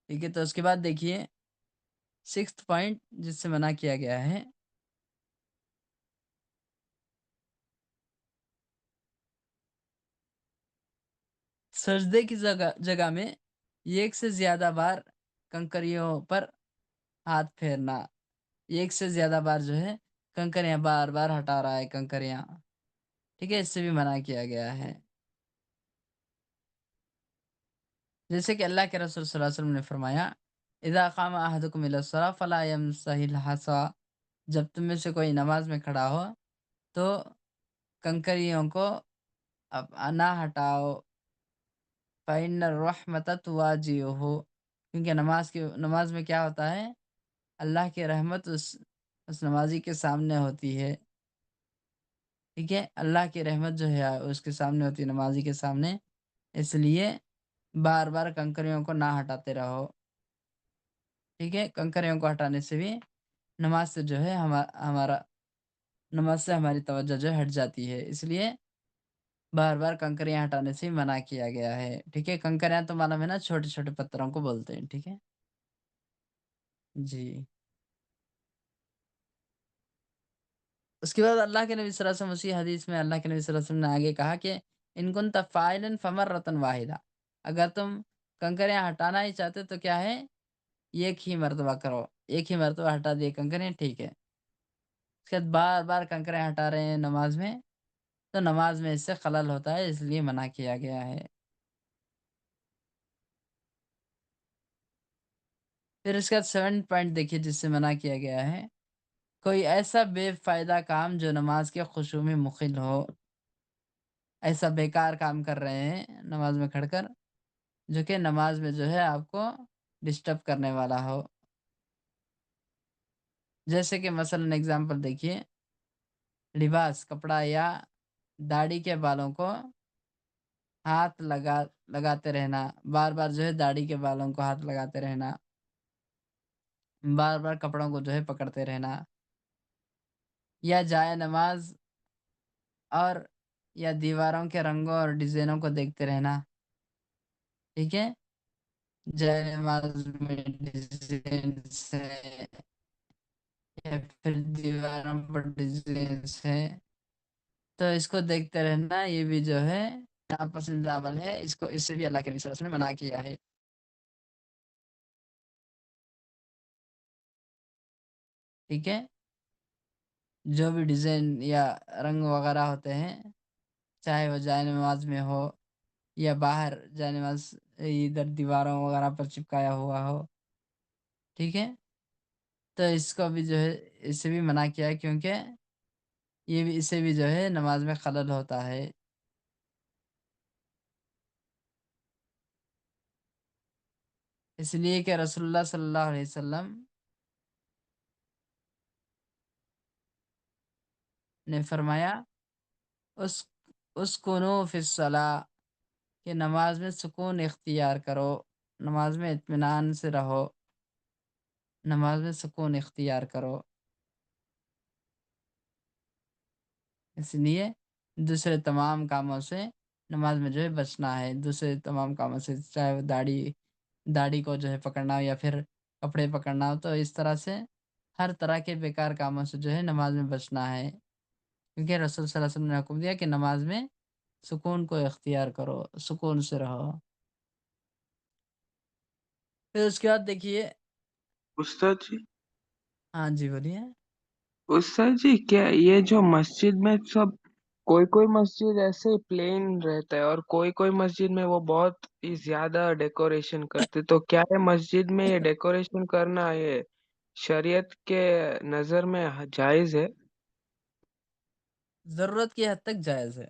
ठीक है, तो उसके बाद देखिए 6th पॉइंट जिससे मना किया गया है, सजदे की जगह जगह में एक से ज़्यादा बार कंकरियों पर हाथ फेरना। एक से ज़्यादा बार जो है कंकरियाँ बार-बार हटा रहा है कंकरियाँ, ठीक है? इससे भी मना किया गया है। जैसे कि अल्लाह के रसूल सल्लल्लाहु अलैहि वसल्लम ने फरमाया, "इज़ा क़ाम अहदुकुम इला अस्सलाह फ़ला यमसहिल हसा" जब तुम में से कोई नमाज़ में खड़ा हो, तो कंकरियों को ना हटाओ। फ़इन्न रहमत तुवाजिहुहु क्योंकि नमाज़ में क्या होता है? अल्लाह की रहमत उस नमाज़ी के सामने होती है, ठीक है? अल्लाह की रहमत जो है उसके सामने होती है नमाज़ी के सामने, इसलिए बार-बार कंकरियों को ना हटाते रहो, ठीक है? कंकरियों को हटाने से भी नमाज़ से जो है हमारा नमाज़ से हमारी तवज्जो जो है हट जाती है, इसलिए बार-बार कंकरियाँ हटाने से मना किया गया है, ठीक है? कंकरियाँ तो मालूम है ना छोटे-छोटे पत्थरों को बोलते हैं, ठीक है? जी। उसके बाद अल्लाह के नबी सल्लल्लाहु अलैहि वसल्लम उसी हदीस में अल्लाह के नबी सल्लल्लाहु अलैहि वसल्लम ने आगे कहा कि इन कुन्त फ़ाइलन फमर्रतन वाहिदा अगर तुम कंकरियाँ हटाना ही चाहते हो तो क्या है, एक ही मर्तबा करो, एक ही मर्तबा हटा दिए कंकरियाँ ठीक है। उसके बाद बार-बार कंकरियाँ हटा रहे हैं नमाज़ में, तो नमाज़ में इससे खलल होता है इसलिए मना किया गया है। फिर उसके बाद 7 पॉइंट देखिए जिससे मना किया गया है, कोई ऐसा बेफ़ायदा काम जो नमाज़ के खुशू में मुख़िल हो, ऐसा बेकार काम कर रहे हैं नमाज़ में खड़कर जो कि नमाज़ में जो है आपको डिस्टर्ब करने वाला हो। जैसे कि मसलन एग्ज़ाम्पल देखिए, लिबास, कपड़ा या दाढ़ी के बालों को लगाते रहना, बार-बार जो है दाढ़ी के बालों को हाथ लगाते रहना, बार-बार कपड़ों को जो है पकड़ते रहना या जाए-नमाज़ और या दीवारों के रंगों और डिज़ाइनों को देखते रहना, ठीक है? जाए-नमाज़ में डिज़ाइन्स है या फिर दीवारों पर डिज़ाइन्स है। तो इसको देखते रहना ये भी जो है नापसंदीदा अमल है, इसको इससे भी अल्लाह के नबी सल्लल्लाहु अलैहि वसल्लम ने मना किया है, ठीक है? जो भी डिज़ाइन या रंग वगैरह होते हैं, चाहे वो जाए-नमाज़ में हो या बाहर जाए-नमाज़ इधर दीवारों वगैरह पर चिपकाया हुआ हो, ठीक है? तो इसको भी जो है इससे भी मना किया है क्योंकि ये भी इससे भी जो है नमाज़ में खलल होता है। इसलिए कि रसूलुल्लाह सल्लल्लाहु अलैहि वसल्लम ने फरमाया اس اسکنو فی الصلاۃ کہ نماز میں سکون اختیار کرو، نماز میں اطمینان سے رہو، نماز میں سکون اختیار کرو، اس لیے دوسرے تمام کاموں سے نماز میں جو ہے بچنا ہے، دوسرے تمام کاموں سے، چاہے وہ داڑھی کو جو ہے پکڑنا ہو یا پھر کپڑے پکڑنا ہو، تو اس طرح سے ہر طرح کے بیکار کاموں سے جو ہے نماز میں بچنا ہے، کیونکہ رسول صلی اللہ علیہ وسلم نے حکم دیا کہ نماز میں سکون کو اختیار کرو، سکون سے رہو۔ پھر اس کے بعد دیکھیے، استاد جی، ہاں جی بولیے۔ استاد جی کیا یہ جو مسجد میں سب کوئی مسجد ایسے پلین رہتا ہے اور کوئی مسجد میں وہ بہت ہی زیادہ ڈیکوریشن کرتے، تو کیا ہے مسجد میں یہ ڈیکوریشن کرنا یہ شریعت کے نظر میں جائز ہے؟ ضرورت کی حد تک جائز ہے۔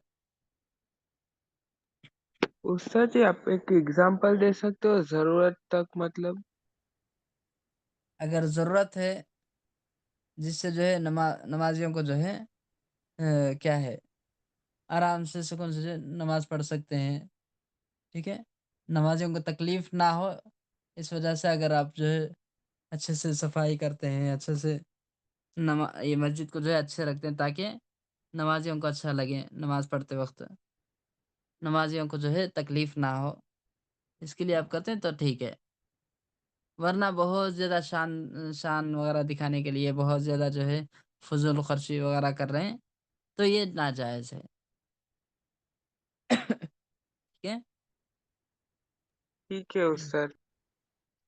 استاد جی آپ ایک ایگزامپل دے سکتے ہو ضرورت تک مطلب؟ اگر ضرورت ہے جس سے جو ہے نمازیوں کو جو ہے کیا ہے آرام سے سکون سے جو ہے نماز پڑھ سکتے ہیں، ٹھیک ہے، نمازیوں کو تکلیف نہ ہو، اس وجہ سے اگر آپ جو ہے اچھے سے صفائی کرتے ہیں، اچھے سے یہ مسجد کو جو ہے اچھے رکھتے ہیں تاکہ نمازیوں کو اچھا لگے نماز پڑھتے وقت، نمازیوں کو جو ہے تکلیف نہ ہو، اس کے لیے آپ کرتے ہیں تو ٹھیک ہے، ورنہ بہت زیادہ شان وغیرہ دکھانے کے لیے بہت زیادہ جو ہے فضول خرچی وغیرہ کر رہے ہیں تو یہ ناجائز ہے، ٹھیک ہے ٹھیک ہے استاد۔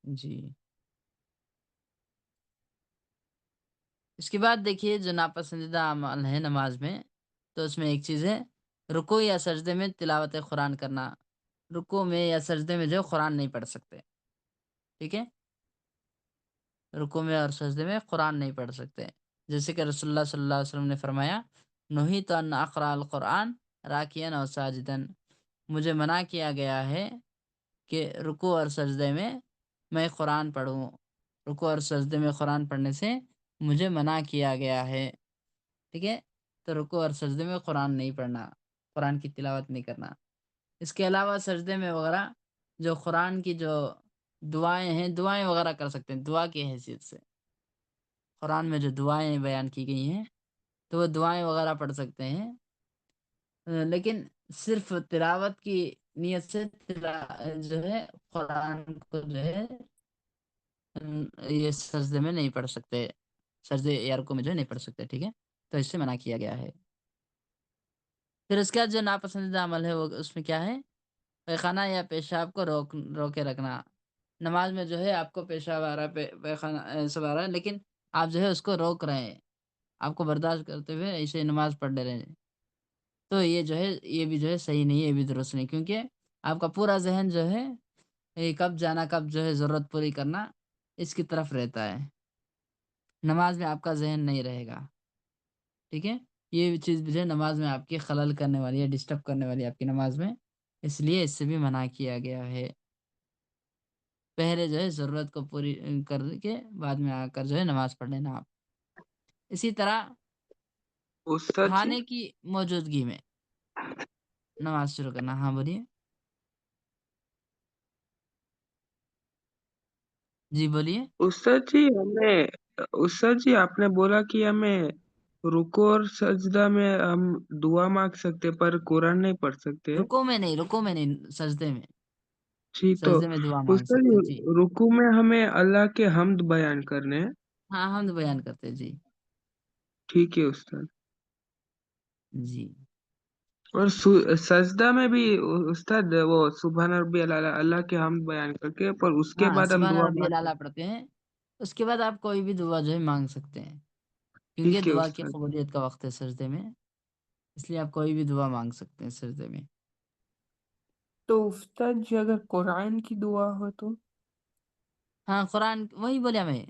جی۔ اس کے بعد دیکھیے جو ناپسندیدہ عمل ہے نماز میں، تو اس میں ایک چیز ہے رکوع یا سجدے میں تلاوت قرآن کرنا، رکوع میں یا سجدے میں جو ہے قرآن نہیں پڑھ سکتے، ٹھیک ہے، رکوع میں اور سجدے میں قرآن نہیں پڑھ سکتے، جیسے کہ رسول اللہ صلی اللہ علیہ وسلم نے فرمایا نہیت ان اقرأ القرآن راکعا او ساجدا، مجھے منع کیا گیا ہے کہ رکوع اور سجدے میں قرآن پڑھوں، رکوع اور سجدے میں قرآن پڑھنے سے مجھے منع کیا گیا ہے، ٹھیک ہے، تو رکوع اور سجدے میں قرآن نہیں پڑھنا، قرآن کی تلاوت نہیں کرنا۔ اس کے علاوہ سجدے میں وغیرہ جو قرآن کی جو دعائیں ہیں، دعائیں وغیرہ کر سکتے ہیں دعا کی حیثیت سے، قرآن میں جو دعائیں بیان کی گئی ہیں تو وہ دعائیں وغیرہ پڑھ سکتے ہیں، لیکن صرف تلاوت کی نیت سے جو ہے قرآن کو جو ہے یہ سجدے میں نہیں پڑھ سکتے، سجدے یا رکوع میں جو ہے نہیں پڑھ سکتے، ٹھیک ہے، تو اس سے منع کیا گیا ہے۔ پھر اس کے بعد جو ناپسندیدہ عمل ہے وہ اس میں کیا ہے، پیخانہ یا پیشاب کو روکے رکھنا، نماز میں جو ہے آپ کو پیشاب آ رہا ہے، پیخانہ سب آ رہا ہے، لیکن آپ جو ہے اس کو روک رہے ہیں، آپ کو برداشت کرتے ہوئے ایسے نماز پڑھ لے رہے ہیں، تو یہ جو ہے یہ بھی جو ہے صحیح نہیں ہے، یہ بھی درست نہیں، کیونکہ آپ کا پورا ذہن جو ہے یہ کب جانا کب جو ہے ضرورت پوری کرنا اس کی طرف رہتا ہے، نماز میں آپ کا ذہن نہیں رہے گا، ٹھیک ہے، یہ چیز بھی جو ہے نماز میں آپ کی خلل کرنے والی ہے، ڈسٹرب کرنے والی ہے آپ کی نماز میں، اس لیے اس سے بھی منع کیا گیا ہے، پہلے جو ہے ضرورت کو پوری کر کے بعد میں آ کر جو ہے نماز پڑھ لینا آپ۔ اسی طرح استاد جی، کھانے کی موجودگی میں نماز شروع کرنا، ہاں بولیے، جی بولیے۔ استاد جی آپ نے بولا کہ ہمیں رکوع اور سجدہ میں ہم دعا مانگ سکتے پر قرآن نہیں پڑھ سکتے؟ رکوع میں نہیں، سجدے میں، جی تو سجدے میں دعا مانگ استاد سکتے جی ہیں، جی، رکوع میں ہمیں اللہ کے حمد بیان کرنے ہیں؟ ہاں حمد بیان کرتے ہیں، جی ٹھیک ہے استاد۔ جی اور سجدہ میں بھی استاد وہ سبحان ربی اللہ اللہ کے حمد بیان کر کے پر اس کے ہاں بعد ہم سبحان دعا ربی مانگ الاعلیٰ سکتے؟ پڑھتے ہیں، اس کے بعد آپ کوئی بھی دعا جو ہے مانگ سکتے ہیں، کیونکہ ٹھیک ہے دعا کی استاد۔ قبولیت کا وقت ہے سجدے میں، اس لیے آپ کوئی بھی دعا مانگ سکتے ہیں سجدے میں۔ تو استاد جی اگر قرآن کی دعا ہو تو؟ ہاں قرآن وہی بولے ہمیں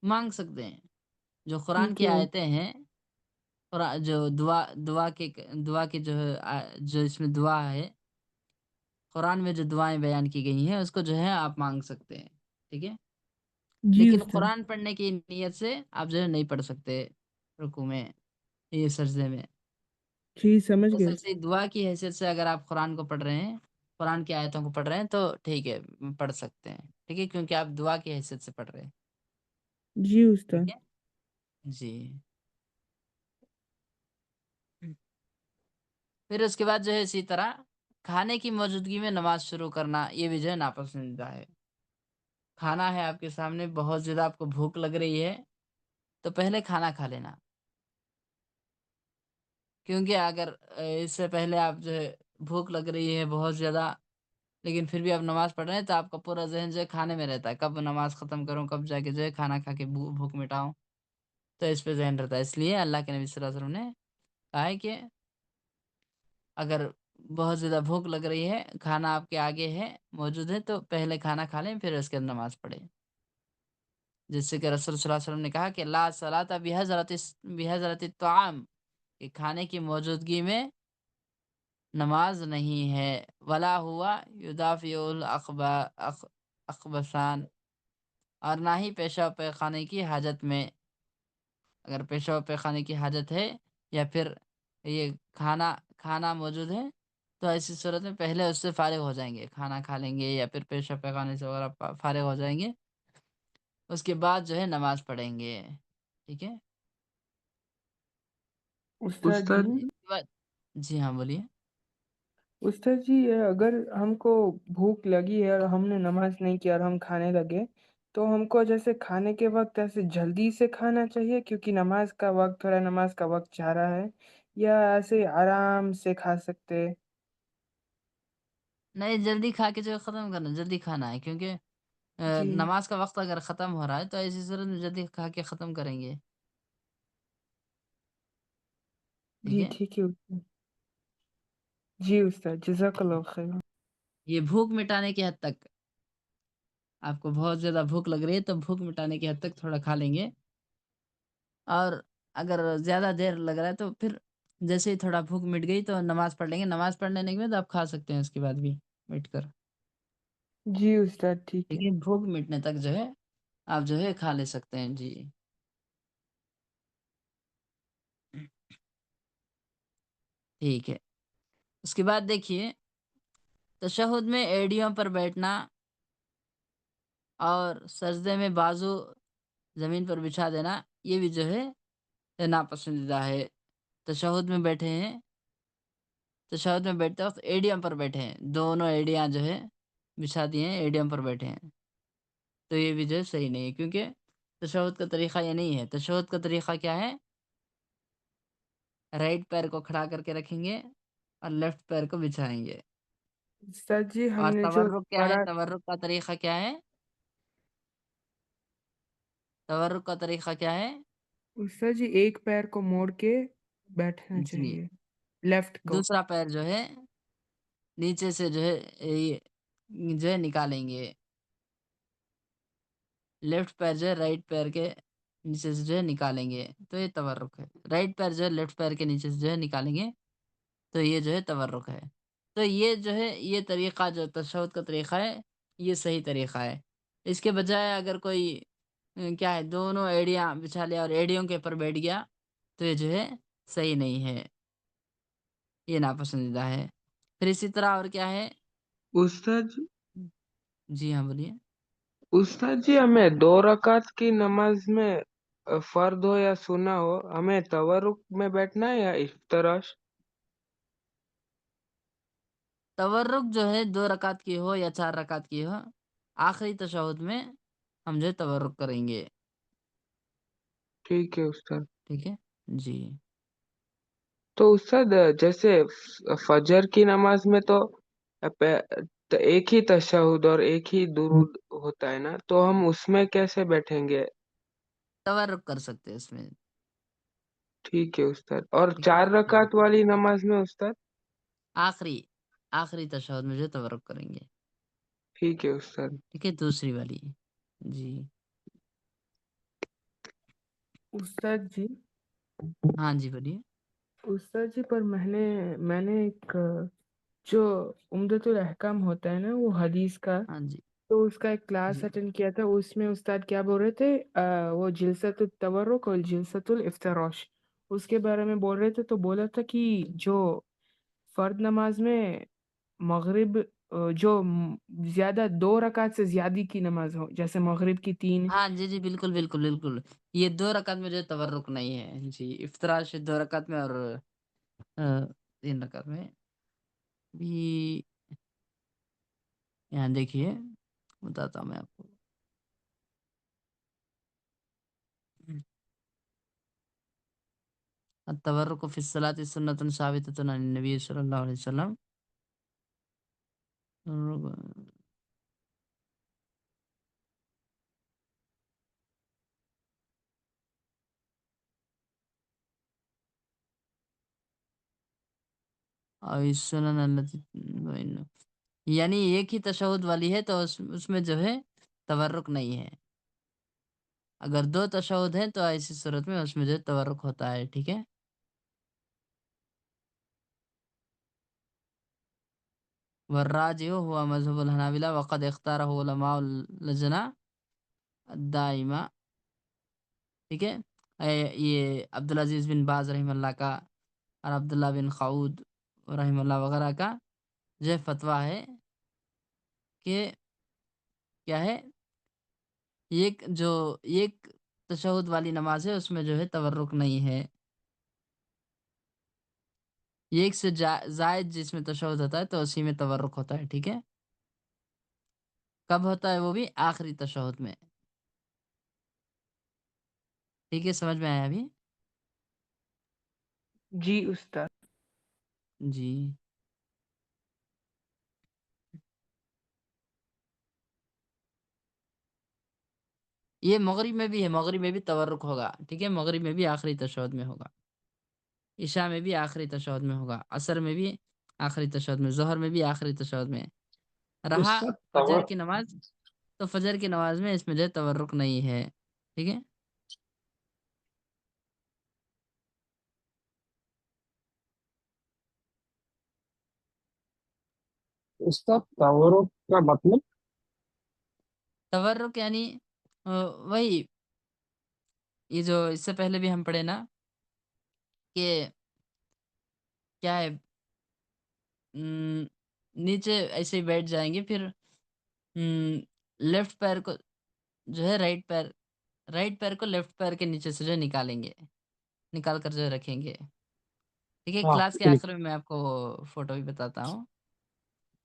مانگ سکتے ہیں، جو قرآن ٹھیک کی ہے آیتیں ہیں، جو دعا کے جو ہے جو اس میں دعا ہے، قرآن میں جو دعائیں بیان کی گئی ہیں اس کو جو ہے آپ مانگ سکتے ہیں، ٹھیک ہے، جی لیکن استاد۔ قرآن پڑھنے کی نیت سے آپ جو ہے نہیں پڑھ سکتے رکوع میں، یہ سجدے میں، जी, समझ बस गए। ऐसे ही दुआ की हैसियत से अगर आप कुरान को पढ़ रहे हैं, कुरान की आयतों को पढ़ रहे हैं तो ठीक है, पढ़ सकते हैं। ठीक है? क्योंकि आप दुआ की हैसियत से पढ़ रहे हैं। जी ठीक उस्ताद। है? जी। फिर उसके बाद जो है इसी तरह खाने की मौजूदगी में नमाज़ शुरू करना, ये भी जो है नापसंदीदा है। खाना है आपके सामने, बहुत ज़्यादा आपको भूख लग रही है, तो पहले खाना खा लेना। क्योंकि अगर इससे पहले आप जो है भूख लग रही है बहुत ज़्यादा, लेकिन फिर भी आप नमाज़ पढ़ रहे हैं, तो आपका पूरा ज़हन जो है खाने में रहता है। कब नमाज़ खत्म करूँ, कब जाके जो है खाना खा के भूख मिटाऊँ, तो इस पे ज़हन रहता है। इसलिए अल्लाह के नबी सल्लल्लाहु अलैहि वसल्लम ने कहा है कि अगर बहुत ज़्यादा भूख लग रही है, खाना आपके आगे है, मौजूद है, तो पहले खाना खा लें, फिर उसके बाद नमाज़ पढ़ें। जिससे कि रसूल सल्लल्लाहु अलैहि वसल्लम ने कहा कि ला सलाता बिहज़रति त्वाम, कि खाने की मौजूदगी में नमाज नहीं है। वला हुआ युदाफ़िउल अख़बसान, और ना ही पेशाब पैखाने की हाजत में। अगर पेशाब पैखाने की हाजत है या फिर ये खाना खाना मौजूद है, तो ऐसी सूरत में पहले उससे फ़ारिग हो जाएँगे। खाना खा लेंगे या फिर पेशाब पैखाने से वगैरह फ़ारिग हो जाएँगे। उसके बाद जो है नमाज़ पढ़ेंगे। ठीक है? उस्ताद जी, उस्ताद इसके बाद जी हाँ, बोलिए। उस्ताद जी, अगर हमको भूख लगी है और हमने नमाज़ नहीं किया और हम खाने लगे, तो हमको जैसे खाने के वक़्त ऐसे जल्दी से खाना चाहिए क्योंकि नमाज़ का वक़्त जा रहा है, या ऐसे आराम से खा सकते? नहीं, जल्दी खा के जो है ख़त्म करना, जल्दी खाना है, क्योंकि जी। नमाज़ का वक़्त अगर ख़त्म हो रहा है, तो ऐसी सूरत में जल्दी खा के ख़त्म करेंगे। ठीक जी, है? ठीक है उस्ताद। जी उस्ताद, जज़ाकल्लाह खैर। ये भूख मिटाने की हद तक, आपको बहुत ज़्यादा भूख लग रही है, तो भूख मिटाने की हद तक थोड़ा खा लेंगे, और अगर ज़्यादा देर लग रहा है, तो फिर जैसे ही थोड़ा भूख मिट गई, तो नमाज़ पढ़ लेंगे। नमाज़ पढ़ लेने के बाद आप खा सकते हैं उसके बाद भी, मिट कर। जी उस्ताद, ठीक है। ठीक है? भूख मिटने तक जो है, आप जो है खा ले सकते हैं। जी। ठीक है। उसके बाद देखिए, तशहुद में एड़ियों पर बैठना और सजदे में बाजू ज़मीन पर बिछा देना, ये भी जो है नापसंदीदा है। तशहुद में बैठे हैं, तशहुद में बैठते वक़्त एड़ियों पर बैठे हैं, दोनों एड़ियाँ जो है बिछा दी हैं, एड़ियों पर बैठे हैं, तो ये भी जो है सही नहीं है, क्योंकि तशहुद का तरीक़ा ये नहीं है। तशहुद का तरीक़ा क्या है? राइट पैर को खड़ा करके रखेंगे और लेफ्ट पैर को बिछाएँगे। उस्ताद जी, और हमने जो तवर्रुक क्या है? पढ़ा तवर्रुक का तरीक़ा क्या है? तवर्रुक का तरीक़ा क्या है? उस्ताद जी, एक पैर को मोड़ के बैठना जी, चाहिए, लेफ्ट को। दूसरा पैर जो है नीचे से जो है ये जो है निकालेंगे। लेफ्ट पैर जो है राइट पैर के नीचे से जो है निकालेंगे, तो ये तवर्रुक है। राइट पैर जो है लेफ्ट पैर के नीचे से जो है निकालेंगे, तो ये जो है तवर्रुक है। तो ये जो है ये तरीक़ा जो तशहुद का तरीक़ा है, ये सही तरीक़ा है। इसके बजाय अगर कोई क्या है, दोनों एड़ियाँ बिछा लिया और एड़ियों के ऊपर बैठ गया, तो ये जो है सही नहीं है, ये नापसंदीदा है। फिर इसी तरह और क्या है? उस्ताद जी जी हाँ, बोलिए। उस्ताद जी, हमें 2 रकात की नमाज में फर्द हो या सुन्ना हो, हमें तवर्रुक में बैठना है या इफ्तराश? तवर्रुक जो है 2 रकात की हो या 4 रकात की हो, आखिरी तशहुद में हम जो है तवर्रुक करेंगे। ठीक है उस्ताद। ठीक है? जी। तो उस्ताद, जैसे फजर की नमाज में तो एक ही तशहुद और एक ही दुरूद होता है ना, तो हम उसमें कैसे बैठेंगे? तवर्रुक कर सकते हैं इसमें। ठीक है उस्ताद। और ठीक है? 4 जी। रकात वाली नमाज में उस्ताद? आखिरी आखिरी तशहुद में जो है तवर्रुक करेंगे। ठीक है उस्ताद। ठीक है? दूसरी वाली। जी। उस्ताद जी, हाँ जी, बोलिए। उस्ताद जी, पर मैंने मैंने एक जो उम्दतुल अहकाम होता है ना, वो हदीस का, हाँ जी। तो उसका एक क्लास जी। अटेंड किया था। उसमें उस्ताद क्या बोल रहे थे, वो जिलसतुल तवर्रुक और जिलसतुल इफ्तिराश, उसके बारे में बोल रहे थे, तो बोला था कि जो फ़र्ज़ नमाज़ में मग़रिब जो ज़्यादा 2 रकात से ज़्यादा की नमाज़ हो, जैसे मग़रिब की 3। हाँ, जी, जी, बिल्कुल, बिल्कुल, बिल्कुल। ये 2 रकात में जो है तवर्रुक नहीं है। जी, इफ्तिराश 2 रकात में और 3 रकात में भी यहाँ देखिए, बताता हूँ मैं आपको। التورك في الصلاة سنة ثابتة عن النبي صلى الله عليه وسلم और السنن التي यानी एक ही तशहुद वाली है तो उसमें जो है तवर्रुक नहीं है। अगर 2 तशहुद हैं तो ऐसी सूरत में उसमें जो है तवर्रुक होता है, ठीक है? والراجح هو مذهب الحنابلة وقد اختاره علماء اللجنة الدائمة، ठीक है? ये अब्दुल अज़ीज़ बिन बाज़ रहिमहुल्लाह का और अब्दुल्ला बिन खऊद रहिमहुल्लाह वगैरह का जो है फ़तवा है कि क्या है, एक तशहुद वाली नमाज़ है उसमें जो है तवर्रुक नहीं है। एक से ज़ायद जिसमें तशहुद होता है तो उसी में तवर्रुक होता है, ठीक है? कब होता है वो भी आखिरी तशहुद में। ठीक है, समझ में आया अभी? जी उस्ताद। जी। ये मगरिब में भी है, मगरिब में भी तवर्रुक होगा, ठीक है? मगरिब में भी आखिरी तशहुद में होगा। इशा में भी आखिरी तशहुद में होगा, असर में भी आखिरी तशहुद में, ज़ोहर में भी आखिरी तशहुद में। रहा उसका फजर तवर की नमाज़, तो फजर की नमाज़ में इसमें जो है तवर्रुक नहीं है, ठीक है? उसका तवरुक का मतलब तवर्रुक यानी वही, ये जो इससे पहले भी हम पढ़े ना कि क्या है, उम, नीचे ऐसे ही बैठ जाएँगे, फिर लेफ्ट पैर को जो है राइट पैर को लेफ्ट पैर के नीचे से जो है निकालेंगे, निकाल कर जो है रखेंगे। ठीक है? हाँ क्लास के ठीक आखिर में मैं आपको फ़ोटो भी बताता हूँ।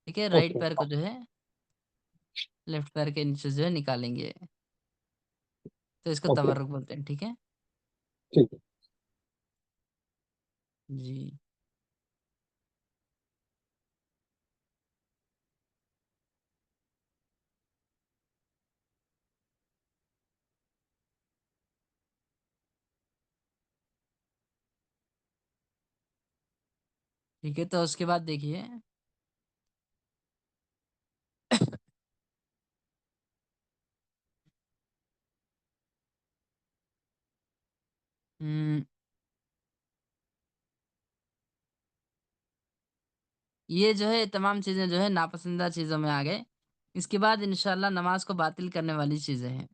ठीक है? राइट ओके पैर को हाँ जो है लेफ्ट पैर के नीचे जो है निकालेंगे, तो इसको ओके तवर्रुक बोलते हैं, ठीक है? ठीक है जी। ठीक है, तो उसके बाद देखिए उम, ये जो है तमाम चीज़ें जो है नापसंदीदा चीज़ों में आ गए। इसके बाद इंशाअल्लाह नमाज़ को बातिल करने वाली चीज़ें हैं।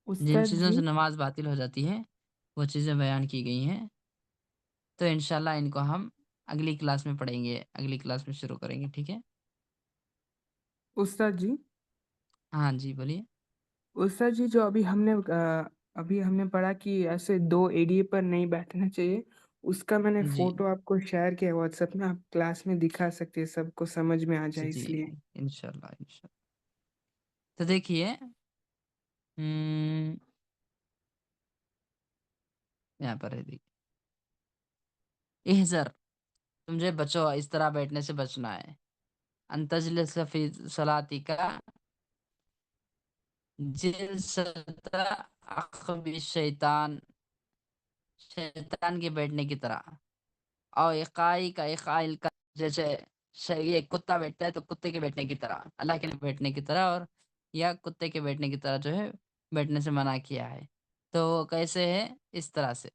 जिन उस्ताद चीज़ों जी, से नमाज़ बातिल हो जाती है, वो चीज़ें बयान की गई हैं। तो इंशाअल्लाह इनको हम अगली क्लास में पढ़ेंगे, अगली क्लास में शुरू करेंगे, ठीक है? उस्ताद जी, हाँ जी, बोलिए। उस्ताद जी, जो अभी हमने पढ़ा कि ऐसे 2 एड़िए पर नहीं बैठना चाहिए, उसका मैंने जी। फ़ोटो आपको शेयर किया व्हाट्सएप में, आप क्लास में दिखा सकते हैं, सबको समझ में आ जी, जाए जी। इसलिए। इंशाअल्लाह, इंशाअल्लाह। तो देखिए उम, यहाँ पर है देखिए, इहज़र, तुम जो है बचो, इस तरह बैठने से बचना है। अन तजलिस फ़ी सलातिका जिलसता अक़बि शैतान, शैतान के बैठने की तरह। और इकाई का इकाइल का, जैसे ये कुत्ता बैठता है तो कुत्ते के बैठने की तरह, अल्लाह के बैठने की तरह, और या कुत्ते के बैठने की तरह जो है बैठने से मना किया है। तो वो कैसे है? इस तरह से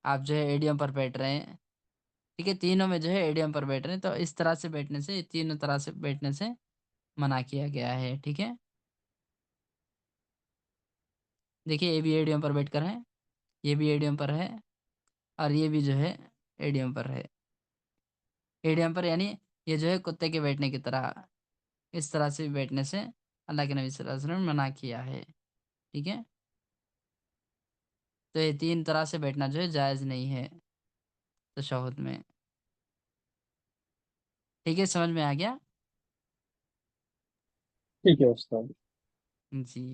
आप जो है एडियम पर बैठ रहे हैं, ठीक है? तीनों में जो है एडियम पर बैठ रहे हैं, तो इस तरह से बैठने से, तीनों तरह से बैठने से मना किया गया है, ठीक है? देखिए ये भी एडियम पर बैठकर है, یہ بھی ایڈیم پر ہے اور یہ بھی جو ہے ایڈیم پر ہے. ایڈیم پر یعنی یہ جو ہے کتے کے بیٹھنے کی طرح، اس طرح سے بیٹھنے سے اللہ کے نبی صلی اللہ علیہ وسلم نے منع کیا ہے. ٹھیک ہے، تو یہ 3 طرح سے بیٹھنا جو ہے جائز نہیں ہے تشہد میں. ٹھیک ہے، سمجھ میں آ گیا؟ ٹھیک ہے استاد. جی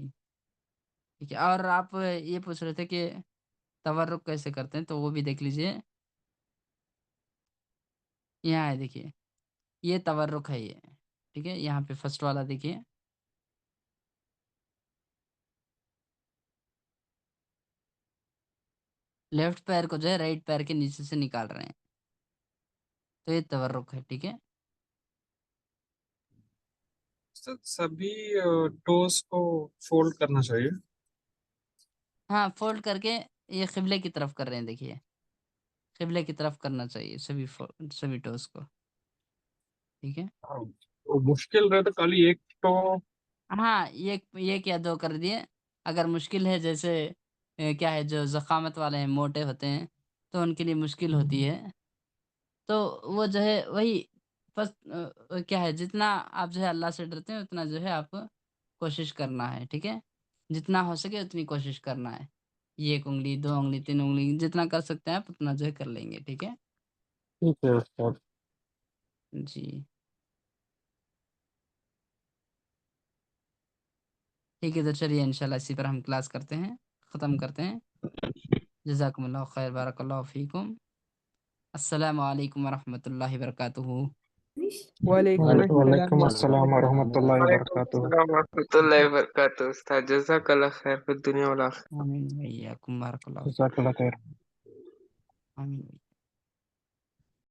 ٹھیک ہے. اور آپ یہ پوچھ رہے تھے کہ تورک کیسے کرتے ہیں، تو وہ بھی دیکھ لیجئے. یہاں ہے دیکھیے، یہ تورک ہے یہ. ٹھیک ہے، یہاں پہ فرسٹ والا دیکھیے. لیفٹ پیر کو جو ہے رائٹ پیر کے نیچے سے نکال رہے ہیں، تو یہ تورک ہے. ٹھیک ہے، سبھی ٹوز کو فولڈ کرنا چاہیے. ہاں فولڈ کر کے یہ قبلے کی طرف کر رہے ہیں. دیکھیے قبلے کی طرف کرنا چاہیے سبھی ٹوز کو. ٹھیک ہے، مشکل رہتا خالی ایک تو. ہاں ایک یا 2 کر دیے. اگر مشکل ہے جیسے کیا ہے جو ضخامت والے ہیں، موٹے ہوتے ہیں، تو ان کے لیے مشکل ہوتی ہے. تو وہ جو ہے وہی بس کیا ہے، جتنا آپ جو ہے اللہ سے ڈرتے ہیں اتنا جو ہے آپ کوشش کرنا ہے. ٹھیک ہے، جتنا ہو سکے اتنی کوشش کرنا ہے. 1 انگلی 2 انگلی 3 انگلی جتنا کر سکتے ہیں آپ اتنا جو ہے کر لیں گے. ٹھیک ہے ٹھیک ہے استاد. جی ٹھیک ہے. تو چلیے انشاءاللہ اسی پر ہم کلاس کرتے ہیں، ختم کرتے ہیں. جزاکم اللہ خیر، بارک اللہ فیکم. السلام علیکم ورحمۃ اللہ وبرکاتہ. وعلیکم السلام وعلیکم ورحمۃ السلام اللہ ورحمۃ اللہ وعلیکم وبرکاتہ. السلام ورحمۃ اللہ وبرکاتہ. استاد جزاک اللہ خیر فی الدنیا والآخرہ. آمین وإياكم، بارک اللہ جزاک اللہ خیر. آمین.